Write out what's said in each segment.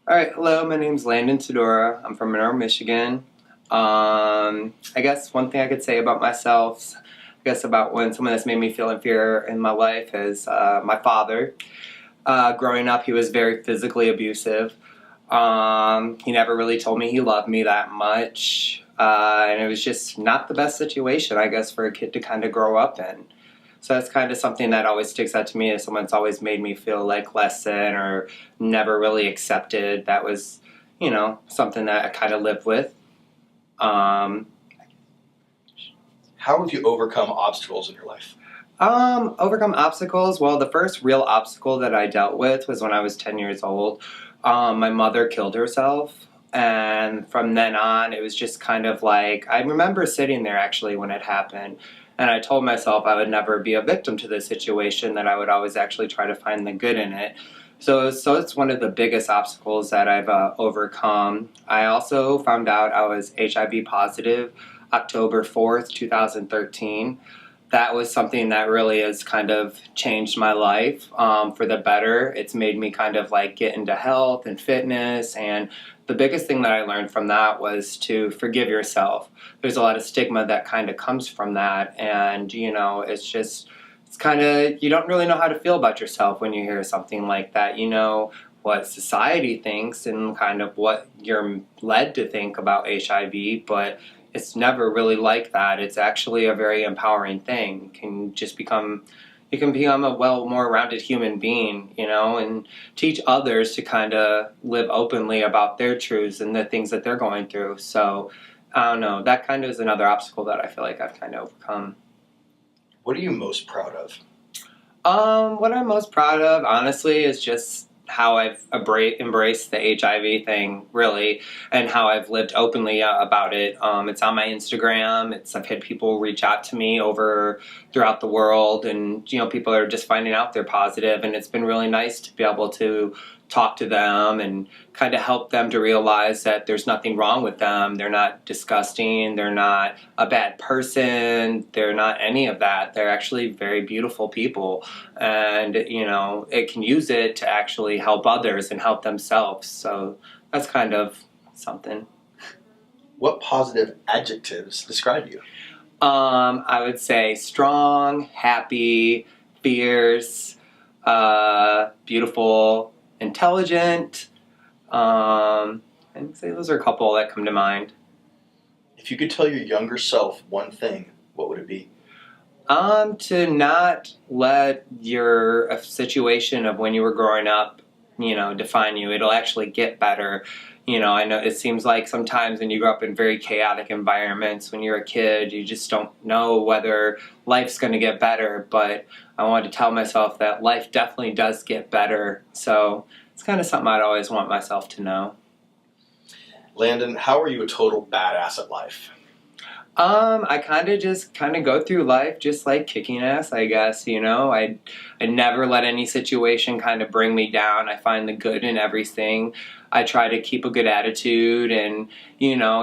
All right, hello. My name's Landon. I'm from Monroe, Michigan. I guess one thing I could say about myself, about when someone that's made me feel inferior in my life is my father. Growing up, he was very physically abusive. He never really told me he loved me that much, and it was just not the best situation, I guess, for a kid to kind of grow up in. So that's kind of something that always sticks out to me as someone that's always made me feel like less than or never really accepted. That was, something that I kind of lived with. Um, How have you overcome obstacles in your life? Overcome obstacles. Well, the first real obstacle that I dealt with was when I was 10 years old. My mother killed herself. And from then on, it was just kind of like, I remember sitting there actually when it happened. And I told myself I would never be a victim to this situation, that I would always actually try to find the good in it. So it's one of the biggest obstacles that I've overcome. I also found out I was HIV positive October 4th, 2013. That was something that really has kind of changed my life for the better. It's made me kind of like get into health and fitness. And the biggest thing that I learned from that was to forgive yourself. There's a lot of stigma that kind of comes from that. And, it's kind of, you don't really know how to feel about yourself when you hear something like that. You know what society thinks and kind of what you're led to think about HIV, but it's never really like that. It's actually a very empowering thing. You can become a more rounded human being, and teach others to kind of live openly about their truths and the things that they're going through. So, I don't know, that kind of is another obstacle that I feel like I've kind of overcome. What are you most proud of? What I'm most proud of, honestly, is just how I've embraced the HIV thing, really, and how I've lived openly about it. It's on my Instagram. I've had people reach out to me throughout the world, and people are just finding out they're positive, and it's been really nice to be able to talk to them and kind of help them to realize that there's nothing wrong with them. They're not disgusting. They're not a bad person. They're not any of that. They're actually very beautiful people. And, it can use it to actually help others and help themselves. So that's kind of something. What positive adjectives describe you? I would say strong, happy, fierce, beautiful, intelligent. I'd say those are a couple that come to mind. If you could tell your younger self one thing, what would it be? To not let your situation of when you were growing up, define you. It'll actually get better. I know it seems like sometimes when you grow up in very chaotic environments, when you're a kid, you just don't know whether life's going to get better. But I wanted to tell myself that life definitely does get better. So it's kind of something I'd always want myself to know. Landon, how are you a total badass at life? I kind of go through life just like kicking ass, I guess, I never let any situation kind of bring me down. I find the good in everything. I try to keep a good attitude and,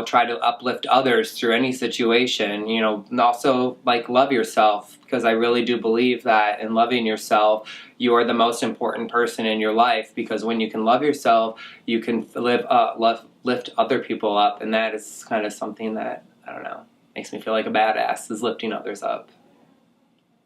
try to uplift others through any situation, and also like love yourself, because I really do believe that in loving yourself, you are the most important person in your life, because when you can love yourself, you can lift other people up. And that is kind of something that, I don't know, makes me feel like a badass, is lifting others up.